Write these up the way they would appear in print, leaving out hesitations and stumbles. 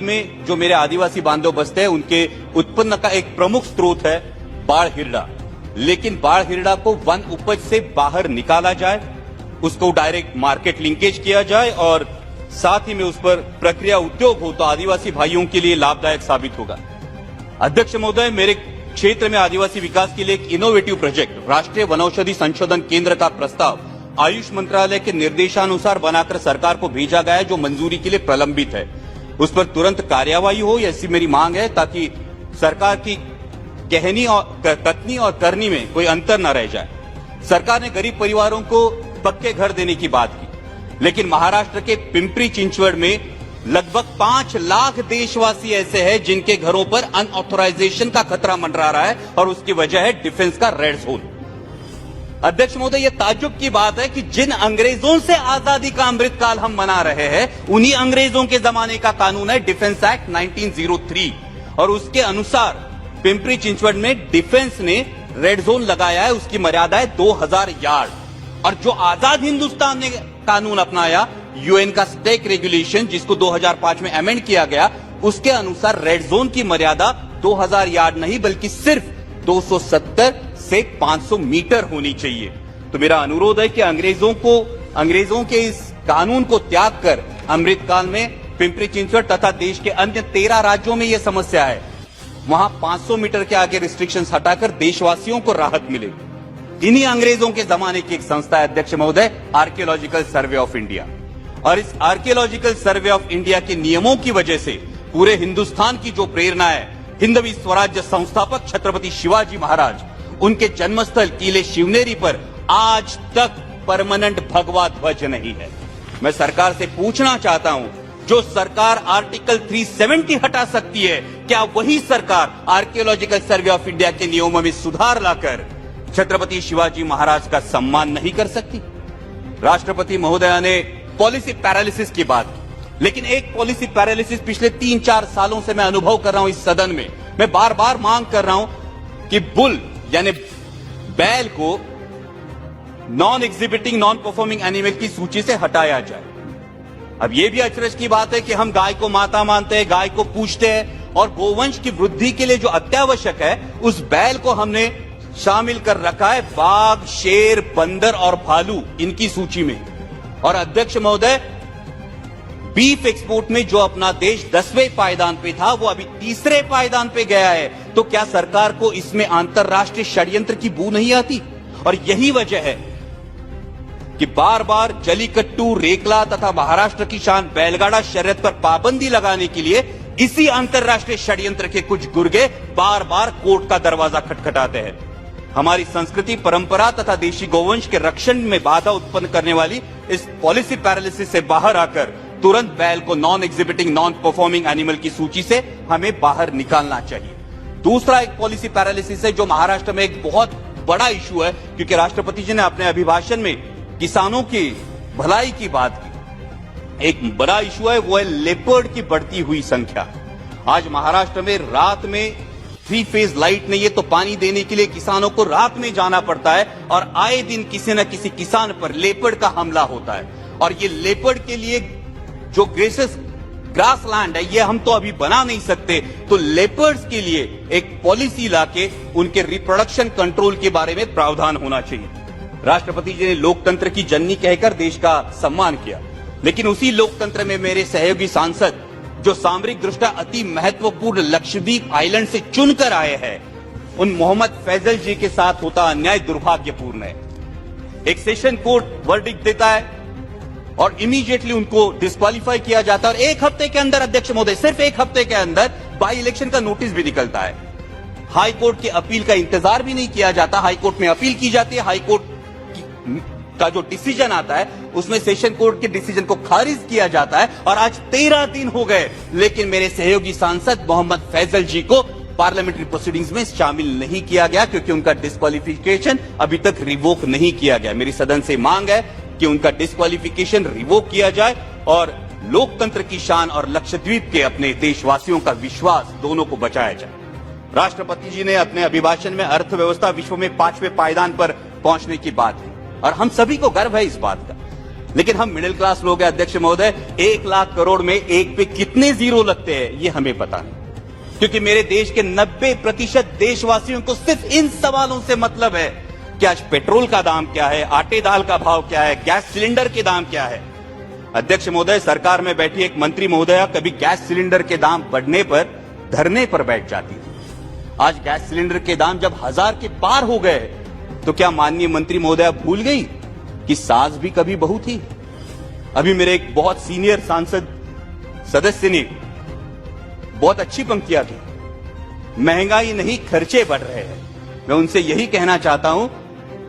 में जो मेरे आदिवासी बांधव बसते हैं उनके उत्पन्न का एक प्रमुख स्रोत है बाढ़ हिरड़ा। लेकिन बाढ़ हिरड़ा को वन उपज से बाहर निकाला जाए, उसको डायरेक्ट मार्केट लिंकेज किया जाए और साथ ही में उस पर प्रक्रिया उद्योग हो तो आदिवासी भाइयों के लिए लाभदायक साबित होगा। अध्यक्ष महोदय, मेरे क्षेत्र में आदिवासी विकास के लिए एक इनोवेटिव प्रोजेक्ट राष्ट्रीय वनौषधि संशोधन केंद्र का प्रस्ताव आयुष मंत्रालय के निर्देशानुसार बनाकर सरकार को भेजा गया है, जो मंजूरी के लिए प्रलंबित है। उस पर तुरंत कार्यवाही हो, ऐसी मेरी मांग है, ताकि सरकार की कहनी और कथनी और करनी में कोई अंतर न रह जाए। सरकार ने गरीब परिवारों को पक्के घर देने की बात की, लेकिन महाराष्ट्र के पिंपरी चिंचवड़ में लगभग 5 लाख देशवासी ऐसे हैं जिनके घरों पर अनऑथराइजेशन का खतरा मंडरा रहा है और उसकी वजह है डिफेंस का रेड जोन। अध्यक्ष महोदय, यह ताज्जुब की बात है कि जिन अंग्रेजों से आजादी का अमृतकाल हम मना रहे हैं, उन्हीं अंग्रेजों के जमाने का कानून है डिफेंस एक्ट 1903 और उसके अनुसार पिंपरी चिंचवड़ में डिफेंस ने रेड जोन लगाया है। उसकी मर्यादा है 2000 यार्ड और जो आजाद हिंदुस्तान ने कानून अपनाया, यूएन का स्टेक रेगुलेशन, जिसको 2005 में अमेंड किया गया, उसके अनुसार रेड जोन की मर्यादा 2000 यार्ड नहीं बल्कि सिर्फ 270 से 500 मीटर होनी चाहिए। तो मेरा अनुरोध है कि अंग्रेजों के इस कानून को त्याग कर अमृतकाल में पिंपरी चिंचवड़ तथा देश के अन्य 13 राज्यों में यह समस्या है, वहां 500 मीटर के आगे रिस्ट्रिक्शंस हटाकर देशवासियों को राहत मिले। इन्हीं अंग्रेजों के जमाने की एक संस्था है अध्यक्ष महोदय, आर्कियोलॉजिकल सर्वे ऑफ इंडिया, और इस आर्कियोलॉजिकल सर्वे ऑफ इंडिया के नियमों की वजह से पूरे हिंदुस्तान की जो प्रेरणा है, हिंदवी स्वराज्य संस्थापक छत्रपति शिवाजी महाराज, उनके जन्मस्थल किले शिवनेरी पर आज तक परमानेंट भगवा ध्वज नहीं है। मैं सरकार से पूछना चाहता हूं, जो सरकार आर्टिकल 370 हटा सकती है, क्या वही सरकार आर्कियोलॉजिकल सर्वे ऑफ इंडिया के नियमों में सुधार लाकर छत्रपति शिवाजी महाराज का सम्मान नहीं कर सकती? राष्ट्रपति महोदया ने पॉलिसी पैरालिसिस की बात की, लेकिन एक पॉलिसी पैरालिसिस पिछले 3-4 सालों से मैं अनुभव कर रहा हूं इस सदन में। मैं बार बार मांग कर रहा हूं कि बुल यानी बैल को non exhibiting non performing animal की सूची से हटाया जाए। अब यह भी अचरज की बात है कि हम गाय को माता मानते हैं, गाय को पूजते हैं और गोवंश की वृद्धि के लिए जो अत्यावश्यक है, उस बैल को हमने शामिल कर रखा है बाघ, शेर, बंदर और भालू इनकी सूची में। और अध्यक्ष महोदय, बीफ एक्सपोर्ट में जो अपना देश 10वें पायदान पे था, वो अभी 3रे पायदान पे गया है। तो क्या सरकार को इसमें अंतरराष्ट्रीय षड्यंत्र की बू नहीं आती? और यही वजह है कि बार बार जलीकट्टू, रेकला तथा महाराष्ट्र की शान बैलगाड़ा शर्यत पर पाबंदी लगाने के लिए इसी अंतरराष्ट्रीय षड्यंत्र के कुछ गुर्गे बार बार कोर्ट का दरवाजा खटखटाते हैं। हमारी संस्कृति, परंपरा तथा देशी गोवंश के रक्षण में बाधा उत्पन्न करने वाली इस पॉलिसी पैरालिसिस से बाहर आकर तुरंत बैल को non exhibiting non performing animal की सूची से हमें बाहर निकालना चाहिए। दूसरा एक पॉलिसी पैरालिसिस है जो महाराष्ट्र में एक बहुत बड़ा इशू है, क्योंकि राष्ट्रपति जी ने अपने अभिभाषण में किसानों की भलाई की बात की। एक बड़ा इशू है, वो है लेपर्ड की बढ़ती हुई संख्या। आज महाराष्ट्र में रात में 3 फेज लाइट नहीं है तो पानी देने के लिए किसानों को रात में जाना पड़ता है और आए दिन किसी न किसी किसान पर लेपर्ड का हमला होता है। और ये लेपर्ड के लिए जो ग्रास लैंड है, ये हम तो अभी बना नहीं सकते, तो लेपर्ड्स के लिए एक पॉलिसी लाके उनके रिप्रोडक्शन कंट्रोल के बारे में प्रावधान होना चाहिए। राष्ट्रपति जी ने लोकतंत्र की जननी कहकर देश का सम्मान किया, लेकिन उसी लोकतंत्र में मेरे सहयोगी सांसद जो सामरिक दृष्टया अति महत्वपूर्ण लक्षद्वीप आइलैंड से चुनकर आए हैं, उन मोहम्मद फैजल जी के साथ होता अन्याय दुर्भाग्यपूर्ण है। एक सेशन कोर्ट वर्डिक्ट देता है और इमीडिएटली उनको डिस्क्वालीफाई किया जाता है और 1 हफ्ते के अंदर, अध्यक्ष महोदय, सिर्फ 1 हफ्ते के अंदर बाई इलेक्शन का नोटिस भी निकलता है। हाई कोर्ट की अपील का इंतजार भी नहीं किया जाता। हाई कोर्ट में अपील की जाती है, हाई कोर्ट का जो डिसीजन आता है उसमें सेशन कोर्ट के डिसीजन को खारिज किया जाता है और आज 13 दिन हो गए, लेकिन मेरे सहयोगी सांसद मोहम्मद फैजल जी को पार्लियामेंट्री प्रोसीडिंग्स में शामिल नहीं किया गया, क्योंकि उनका डिस्क्वालिफिकेशन अभी तक रिवोक नहीं किया गया। मेरी सदन से मांग है कि उनका डिस्क्वालिफिकेशन रिवोक किया जाए और लोकतंत्र की शान और लक्षद्वीप के अपने देशवासियों का विश्वास दोनों को बचाया जाए। राष्ट्रपति जी ने अपने अभिभाषण में अर्थव्यवस्था विश्व में 5वें पायदान पर पहुंचने की बात की और हम सभी को गर्व है इस बात का। लेकिन हम मिडिल क्लास लोग हैं अध्यक्ष महोदय, 1 लाख करोड़ में एक पे कितने जीरो लगते हैं ये हमें पता नहीं, क्योंकि मेरे देश के 90% देशवासियों को सिर्फ इन सवालों से मतलब है कि आज पेट्रोल का दाम क्या है, आटे दाल का भाव क्या है, गैस सिलेंडर के दाम क्या है। अध्यक्ष महोदय, सरकार में बैठी एक मंत्री महोदया कभी गैस सिलेंडर के दाम बढ़ने पर धरने पर बैठ जाती थी। आज गैस सिलेंडर के दाम जब 1000 के पार हो गए तो क्या माननीय मंत्री महोदया भूल गई कि सास भी कभी बहू थी। अभी मेरे एक बहुत सीनियर सांसद सदस्य ने बहुत अच्छी पंक्तियां की, महंगाई नहीं खर्चे बढ़ रहे हैं। मैं उनसे यही कहना चाहता हूं,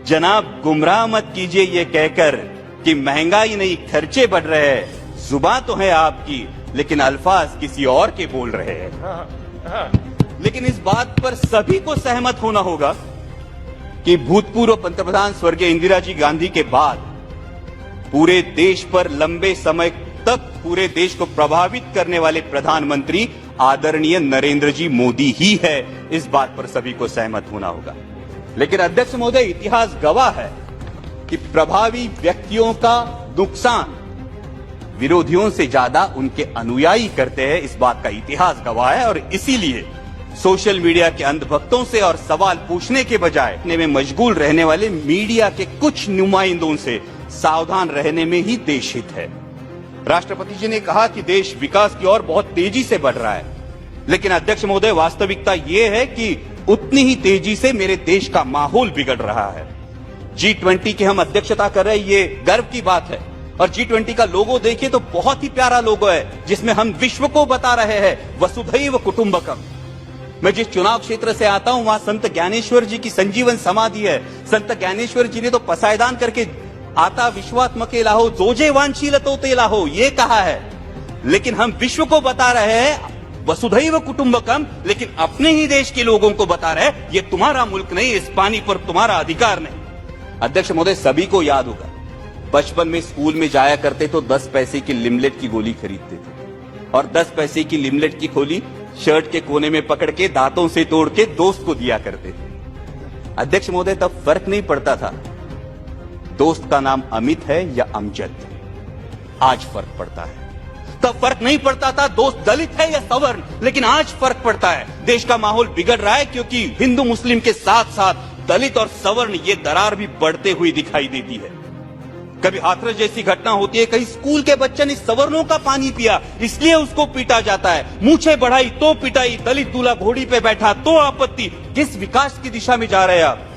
जनाब गुमराह मत कीजिए ये कहकर कि महंगाई नहीं खर्चे बढ़ रहे हैं। जुबान तो है आपकी लेकिन अल्फाज किसी और के बोल रहे हैं। लेकिन इस बात पर सभी को सहमत होना होगा कि भूतपूर्व पंतप्रधान स्वर्गीय इंदिरा जी गांधी के बाद पूरे देश पर लंबे समय तक पूरे देश को प्रभावित करने वाले प्रधानमंत्री आदरणीय नरेंद्र जी मोदी ही है। इस बात पर सभी को सहमत होना होगा। लेकिन अध्यक्ष महोदय, इतिहास गवाह है कि प्रभावी व्यक्तियों का नुकसान विरोधियों से ज्यादा उनके अनुयायी करते हैं। इस बात का इतिहास गवाह है और इसीलिए सोशल मीडिया के अंधभक्तों से और सवाल पूछने के बजाय अपने में मशगूल रहने वाले मीडिया के कुछ नुमाइंदों से सावधान रहने में ही देश हित है। राष्ट्रपति जी ने कहा कि देश विकास की ओर बहुत तेजी से बढ़ रहा है, लेकिन अध्यक्ष महोदय, वास्तविकता यह है कि उतनी ही तेजी से मेरे देश का माहौल बिगड़ रहा है। G20 की हम अध्यक्षता कर रहे हैं, ये गर्व की बात है। और G20 का लोगो देखिए तो बहुत ही प्यारा लोगो है, जिसमें हम विश्व को बता रहे हैं वसुधैव कुटुंबकम। मैं जिस चुनाव क्षेत्र से आता हूं वहां संत ज्ञानेश्वर जी की संजीवन समाधि है। संत ज्ञानेश्वर जी ने तो पसायदान करके आता विश्वात्मके लाहो जोजे वांछीलतो ते लाहो ये कहा है, लेकिन हम विश्व को बता रहे हैं वसुधैव कुटुंबकम, लेकिन अपने ही देश के लोगों को बता रहे हैं ये तुम्हारा मुल्क नहीं, इस पानी पर तुम्हारा अधिकार नहीं। अध्यक्ष महोदय, सभी को याद होगा बचपन में स्कूल में जाया करते तो 10 पैसे की लिमलेट की गोली खरीदते थे और 10 पैसे की लिमलेट की गोली शर्ट के कोने में पकड़ के दांतों से तोड़ के दोस्त को दिया करते थे। अध्यक्ष महोदय, तब फर्क नहीं पड़ता था दोस्त का नाम अमित है या अमजद। आज फर्क पड़ता है। तब फर्क नहीं पड़ता था दोस्त दलित है या सवर्ण, लेकिन आज फर्क पड़ता है। देश का माहौल बिगड़ रहा है क्योंकि हिंदू मुस्लिम के साथ साथ दलित और सवर्ण ये दरार भी बढ़ते हुई दिखाई देती है। कभी हाथरस जैसी घटना होती है, कहीं स्कूल के बच्चे ने सवर्णों का पानी पिया इसलिए उसको पीटा जाता है, मूछें बढ़ाई तो पिटाई, दलित दूल्हा घोड़ी पे बैठा तो आपत्ति। किस विकास की दिशा में जा रहे हैं आप?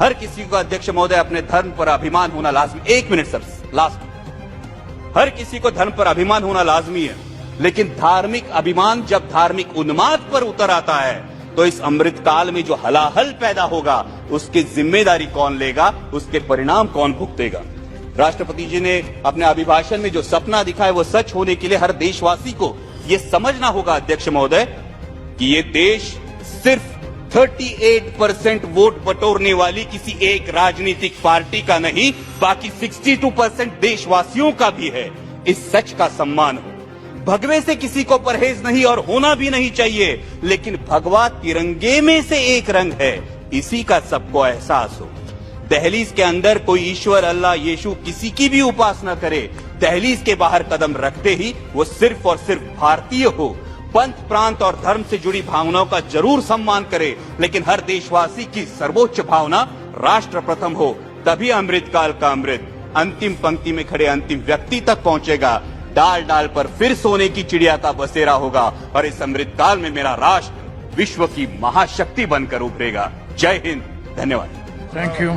हर किसी को अध्यक्ष महोदय अपने धर्म पर अभिमान होना लाजमी। 1 मिनट सर, लास्ट। हर किसी को धर्म पर अभिमान होना लाजमी है, लेकिन धार्मिक अभिमान जब धार्मिक उन्माद पर उतर आता है तो इस अमृत काल में जो हलाहल पैदा होगा उसकी जिम्मेदारी कौन लेगा, उसके परिणाम कौन भुगतेगा? राष्ट्रपति जी ने अपने अभिभाषण में जो सपना दिखाया वो सच होने के लिए हर देशवासी को ये समझना होगा अध्यक्ष महोदय कि ये देश सिर्फ 38% वोट बटोरने वाली किसी एक राजनीतिक पार्टी का नहीं, बाकी 62% देशवासियों का भी है। इस सच का सम्मान हो। भगवे से किसी को परहेज नहीं और होना भी नहीं चाहिए, लेकिन भगवा तिरंगे में से एक रंग है, इसी का सबको एहसास हो। दहलीज के अंदर कोई ईश्वर, अल्लाह, यीशु किसी की भी उपासना करे, दहलीज के बाहर कदम रखते ही वो सिर्फ और सिर्फ भारतीय हो। पंथ, प्रांत और धर्म से जुड़ी भावनाओं का जरूर सम्मान करे, लेकिन हर देशवासी की सर्वोच्च भावना राष्ट्र प्रथम हो। तभी अमृतकाल का अमृत अंतिम पंक्ति में खड़े अंतिम व्यक्ति तक पहुंचेगा। डाल डाल पर फिर सोने की चिड़िया का बसेरा होगा और इस अमृतकाल में मेरा राष्ट्र विश्व की महाशक्ति बनकर उभरेगा। जय हिंद, धन्यवाद। Thank you.